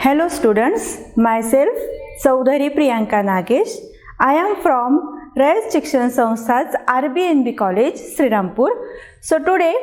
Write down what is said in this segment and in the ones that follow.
Hello students, myself Chaudhary Priyanka Nagesh. I am from Rayas Shikshan Sanstha's RBNB College, Srirampur. So today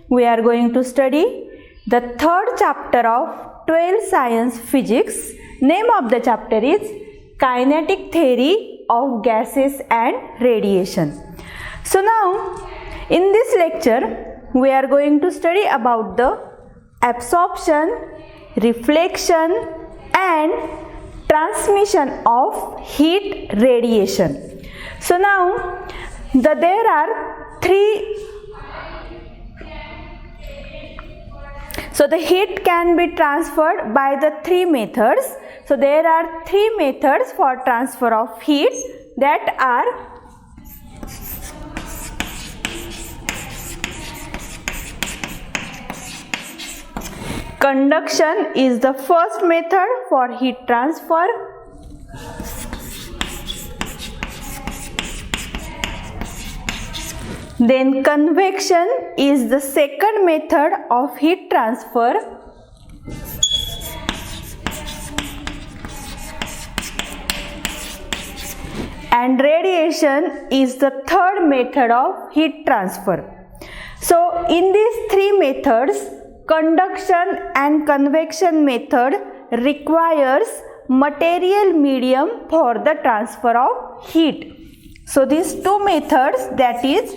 we are going to study the third chapter of 12th Science Physics. Name of the chapter is Kinetic Theory of Gases and Radiation. So now in this lecture we are going to study about the absorption, reflection and transmission of heat radiation. So now there are three. So the heat can be transferred by the three methods. So there are three methods for transfer of heat, that are conduction is the first method for heat transfer. Then convection is the second method of heat transfer. And radiation is the third method of heat transfer. So in these three methods, conduction and convection method requires material medium for the transfer of heat. So these two methods, that is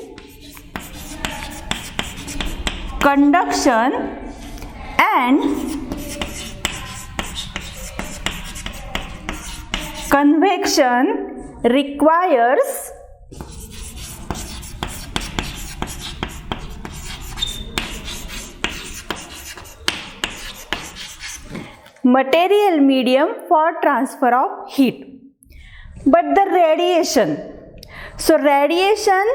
conduction and convection, requires material medium for transfer of heat. But the radiation, so radiation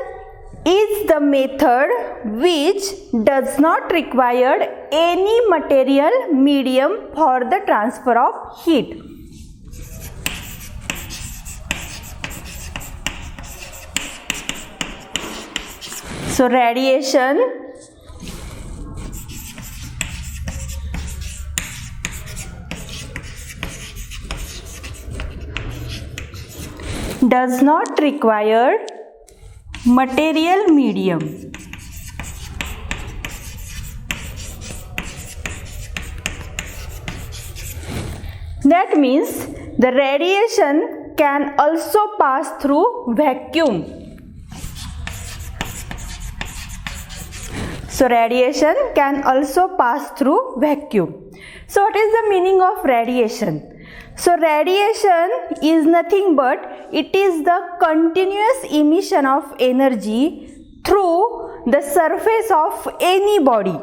is the method which does not require any material medium for the transfer of heat. So radiation does not require material medium. That means the radiation can also pass through vacuum. So radiation can also pass through vacuum. So what is the meaning of radiation? So radiation is nothing but it is the continuous emission of energy through the surface of any body.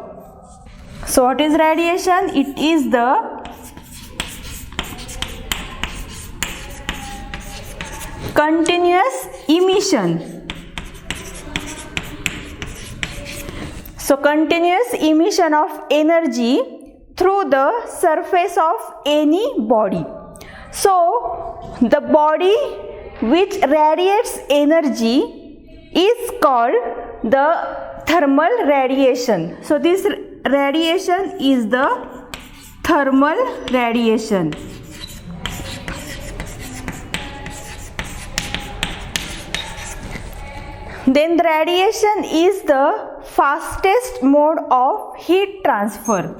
So what is radiation? It is the continuous emission. So continuous emission of energy through the surface of any body. So the body which radiates energy is called the thermal radiation. So this radiation is the thermal radiation. Then the radiation is the fastest mode of heat transfer.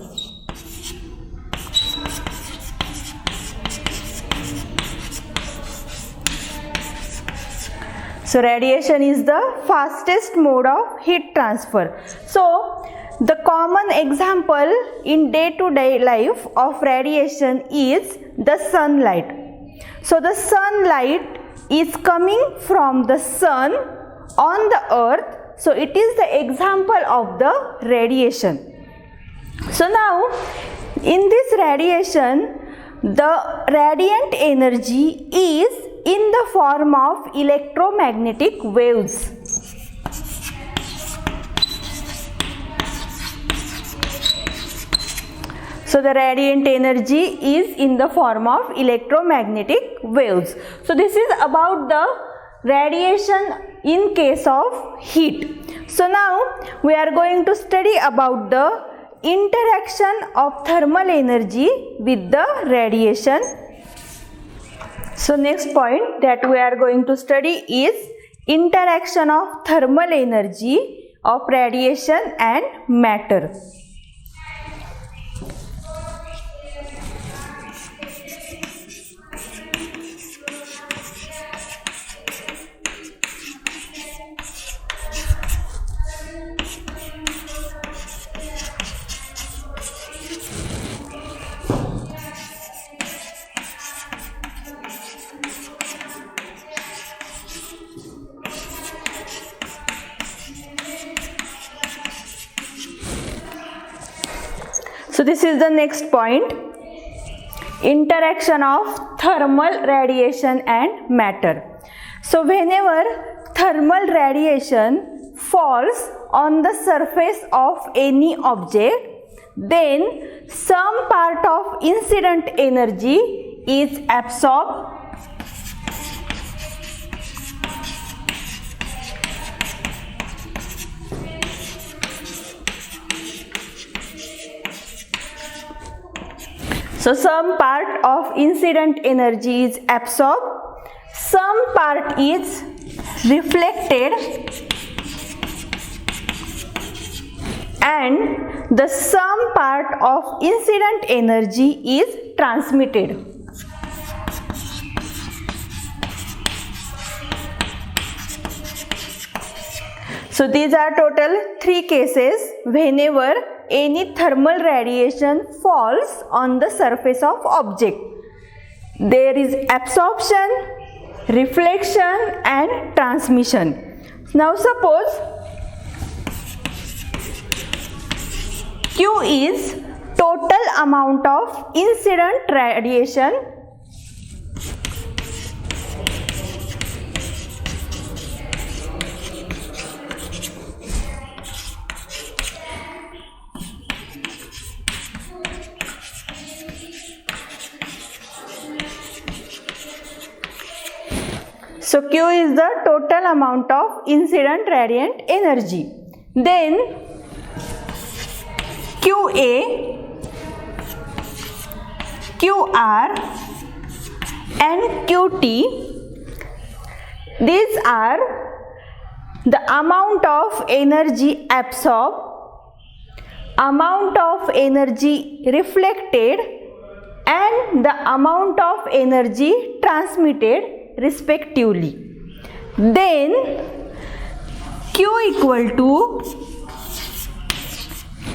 So radiation is the fastest mode of heat transfer. So the common example in day-to-day life of radiation is the sunlight. So the sunlight is coming from the sun on the earth. So it is the example of the radiation. So now in this radiation, the radiant energy is in the form of electromagnetic waves. So the radiant energy is in the form of electromagnetic waves. So this is about the radiation in case of heat. So now we are going to study about the interaction of thermal energy with the radiation. So next point that we are going to study is interaction of thermal energy of radiation and matter. So this is the next point, interaction of thermal radiation and matter. So whenever thermal radiation falls on the surface of any object, then some part of incident energy is absorbed So some part of incident energy is absorbed, some part is reflected, and the some part of incident energy is transmitted. So these are total 3 cases whenever any thermal radiation falls on the surface of object. There is absorption, reflection and transmission. Now suppose Q is total amount of incident radiation So Q is the total amount of incident radiant energy. Then QA, QR and QT, these are the amount of energy absorbed, amount of energy reflected and the amount of energy transmitted respectively. Then Q equal to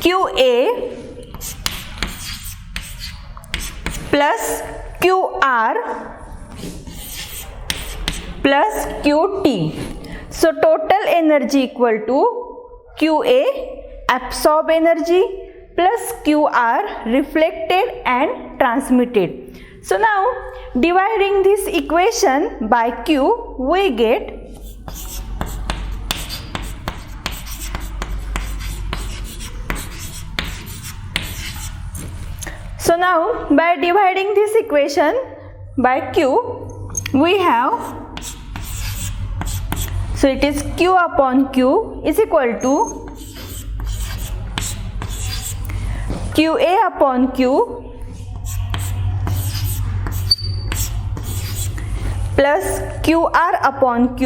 QA plus QR plus QT. So total energy equal to QA absorbed energy plus QR reflected and transmitted. So now dividing this equation by Q, we get So now by dividing this equation by Q, we have, so it is Q upon Q is equal to QA upon Q plus QR upon Q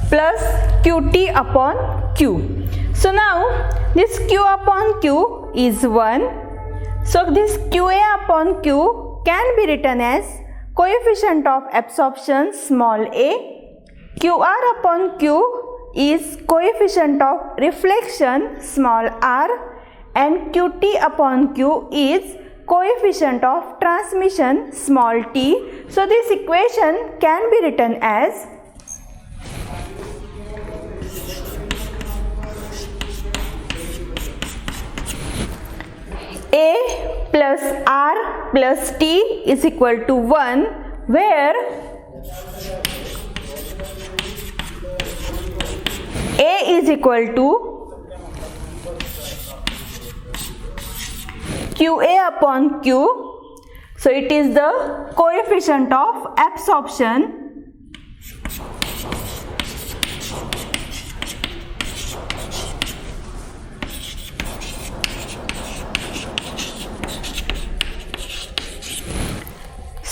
plus QT upon Q. So now this Q upon Q is 1. So this QA upon Q can be written as coefficient of absorption small a. QR upon Q is coefficient of reflection small r, and QT upon Q is coefficient of transmission small t. So this equation can be written as A plus R plus T is equal to 1, where A is equal to QA upon Q. So it is the coefficient of absorption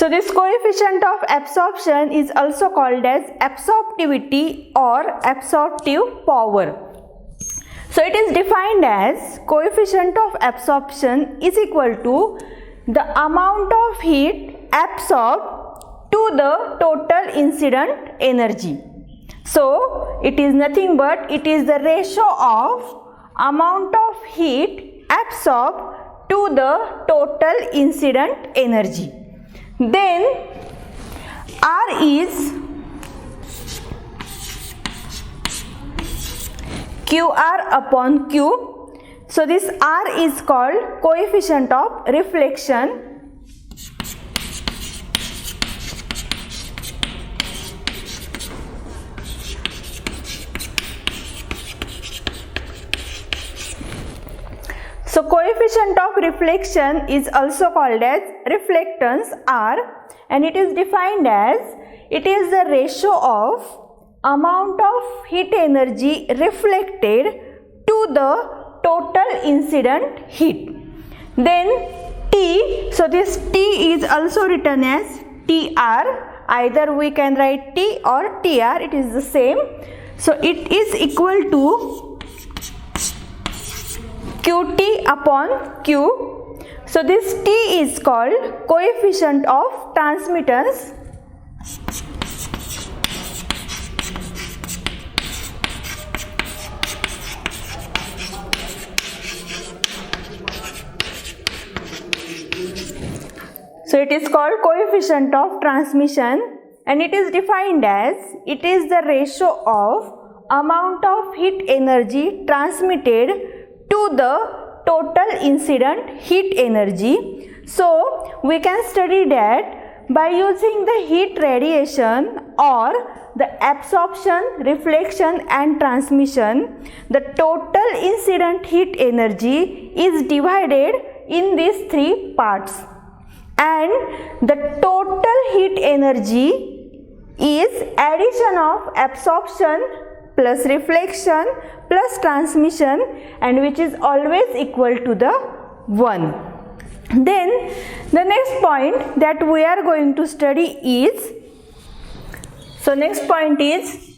So this coefficient of absorption is also called as absorptivity or absorptive power. So it is defined as coefficient of absorption is equal to the amount of heat absorbed to the total incident energy. So it is nothing but it is the ratio of amount of heat absorbed to the total incident energy. Then R is QR upon Q. So this R is called coefficient of reflection. So coefficient of reflection is also called as reflectance R, and it is defined as it is the ratio of amount of heat energy reflected to the total incident heat. Then T, so this T is also written as TR, either we can write T or TR, it is the same. So it is equal to QT upon Q. So this T is called coefficient of transmittance. So it is called coefficient of transmission, and it is defined as it is the ratio of amount of heat energy transmitted to the total incident heat energy. So we can study that by using the heat radiation or the absorption, reflection and transmission, the total incident heat energy is divided in these three parts, and the total heat energy is addition of absorption plus reflection plus transmission, and which is always equal to the 1. Then the next point that we are going to study is, so next point is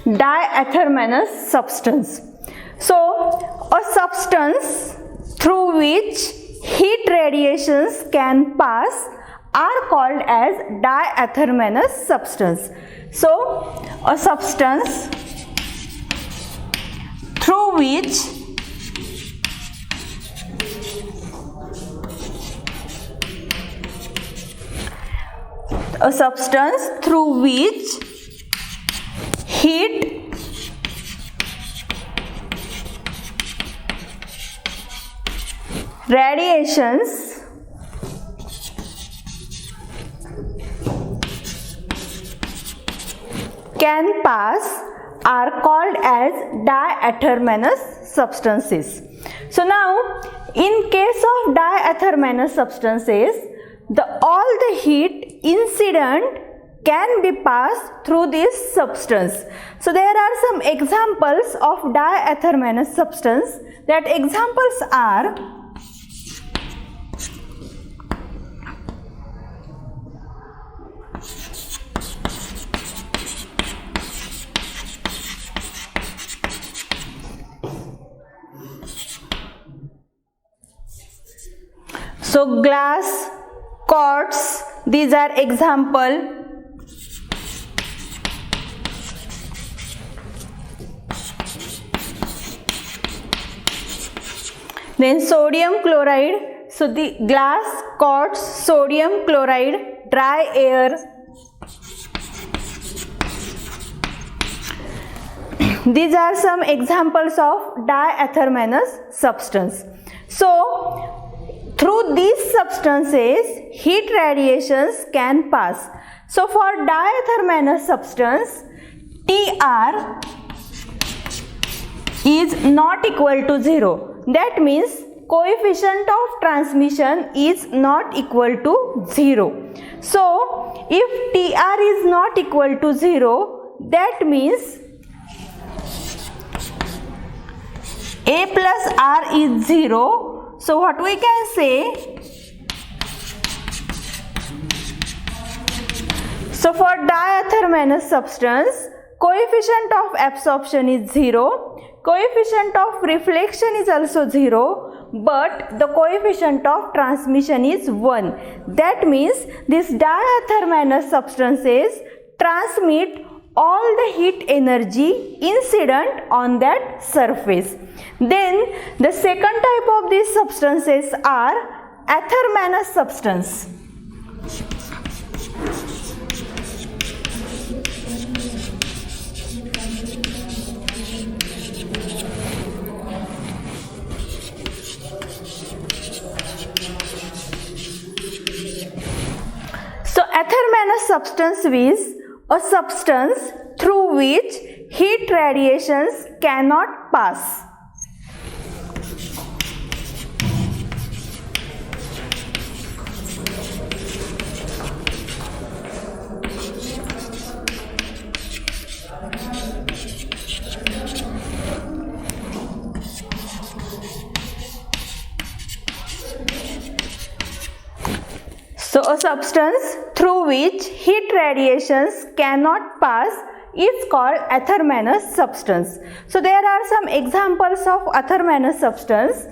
diathermanous substance. So a substance through which heat radiations can pass are called as diathermanous substance. So a substance through which heat radiations can pass are called as diathermanous substances. So now in case of diathermanous substances, all the heat incident can be passed through this substance. So there are some examples of diathermanous substance. That examples are so glass, quartz, these are example. Then sodium chloride, so the glass, quartz, sodium chloride, dry air. These are some examples of diathermanous substance. So through these substances heat radiations can pass. So for diathermanous substance, Tr is not equal to 0. That means coefficient of transmission is not equal to 0. So if TR is not equal to 0, that means A plus R is 0. So what we can say? So for diathermanous substance, coefficient of absorption is 0, coefficient of reflection is also 0, but the coefficient of transmission is 1. That means these diathermanous substances transmit all the heat energy incident on that surface. Then the second type of these substances are athermanous substance. So athermanous substance is a substance through which heat radiations cannot pass. So a substance through which heat radiations cannot pass is called athermanous substance. So there are some examples of athermanous substance.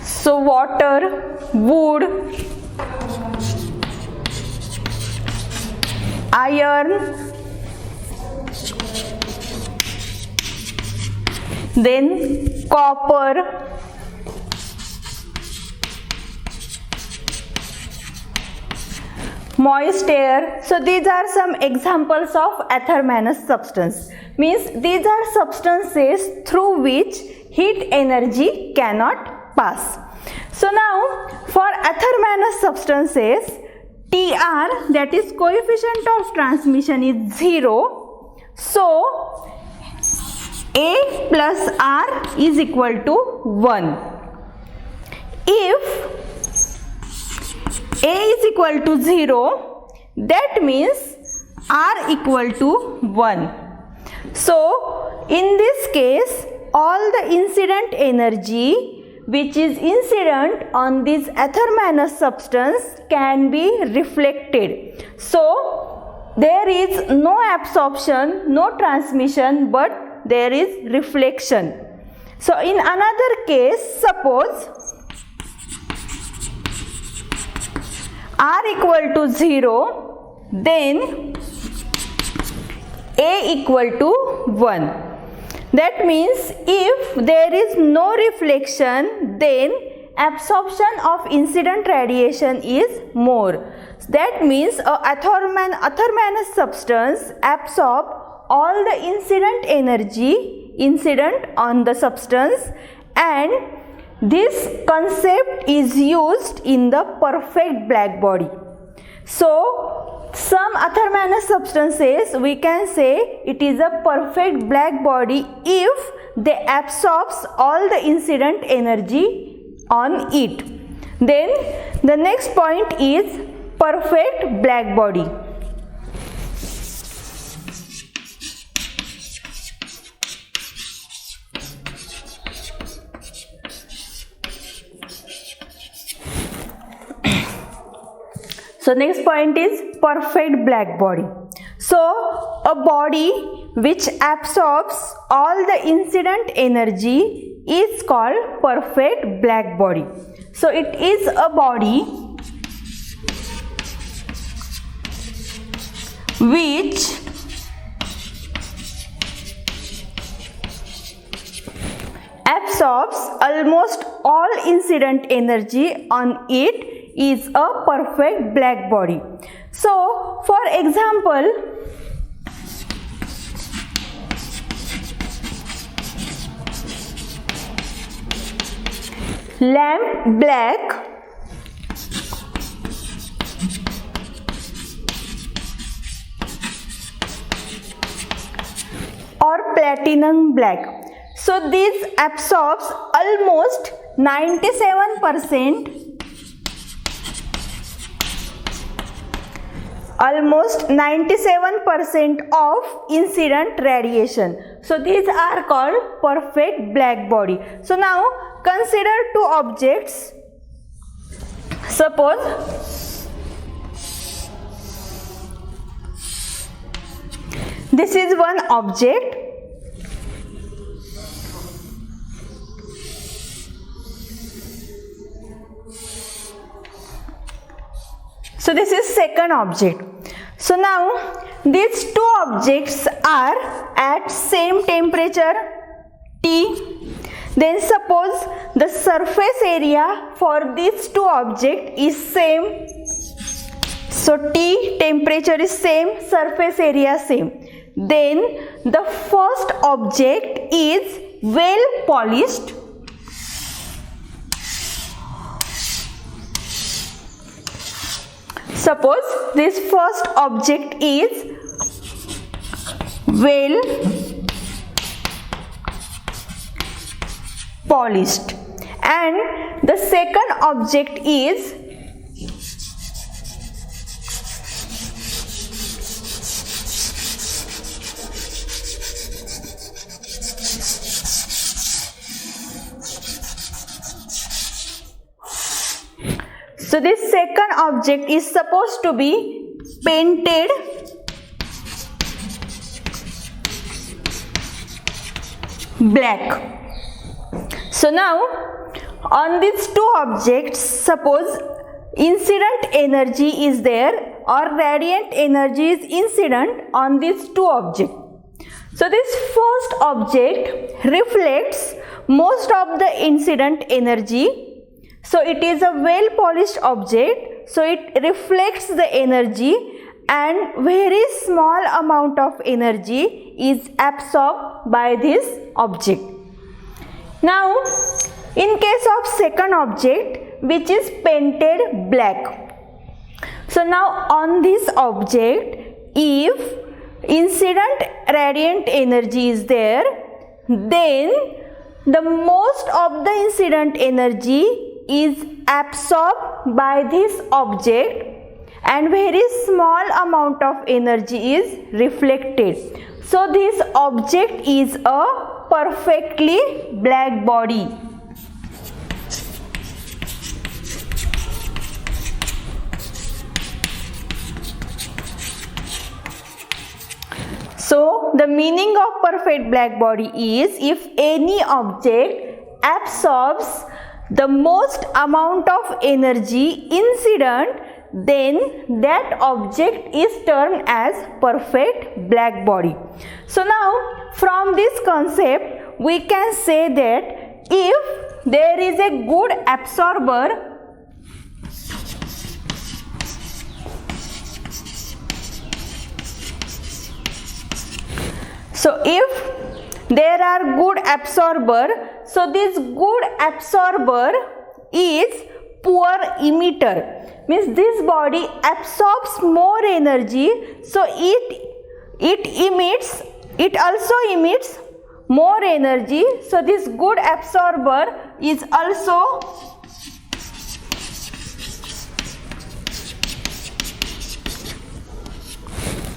So water, wood, iron, then copper, moist air. So these are some examples of athermanous substance. Means these are substances through which heat energy cannot pass. So now for athermanous substances, TR, that is coefficient of transmission, is 0. So A plus R is equal to 1. If A is equal to 0, that means R equal to 1. So in this case, all the incident energy which is incident on this athermanous substance can be reflected. So there is no absorption, no transmission, but there is reflection. So in another case, suppose R equal to 0, then A equal to 1. That means if there is no reflection, then absorption of incident radiation is more. That means a athermanous substance absorbs all the incident energy incident on the substance, and this concept is used in the perfect black body. So some athermanous substances we can say it is a perfect black body if they absorbs all the incident energy on it. Then the next point is perfect black body. So next point is perfect black body. So a body which absorbs all the incident energy is called perfect black body. So it is a body which absorbs almost all incident energy on it is a perfect black body. So for example, lamp black platinum black. So this absorbs almost 97% of incident radiation. So these are called perfect black body. So now consider two objects. Suppose this is one object. So this is second object. So now these two objects are at same temperature T. Then suppose the surface area for these two objects is same. So T temperature is same, surface area same. Then the first object is well polished. Suppose this first object is well polished and the second object is so this second object is supposed to be painted black. So now on these two objects, suppose incident energy is there or radiant energy is incident on these two objects. So this first object reflects most of the incident energy. So it is a well polished object, so it reflects the energy and very small amount of energy is absorbed by this object. Now in case of second object which is painted black. So now on this object, if incident radiant energy is there, then the most of the incident energy is absorbed by this object and very small amount of energy is reflected. So this object is a perfectly black body. So the meaning of perfect black body is if any object absorbs the most amount of energy incident, then that object is termed as perfect black body. So now from this concept we can say that if there is a good absorber, so if there are good absorber, so this good absorber is poor emitter, means this body absorbs more energy, so it also emits more energy. So this good absorber is also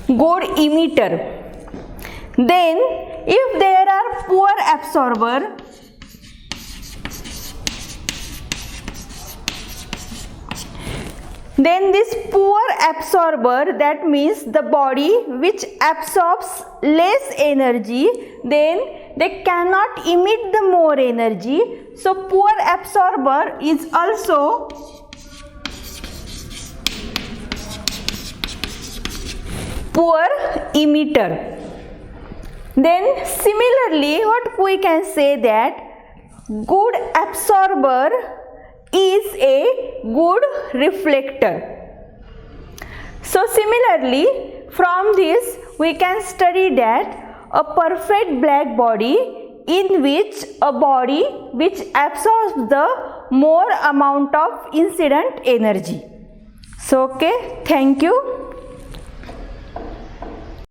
good emitter. Then if there are poor absorber, then this poor absorber, that means the body which absorbs less energy, then they cannot emit the more energy. So poor absorber is also poor emitter. Then similarly, what we can say that good absorber is a good reflector. So similarly, from this we can study that a perfect black body in which a body which absorbs the more amount of incident energy. So okay, thank you.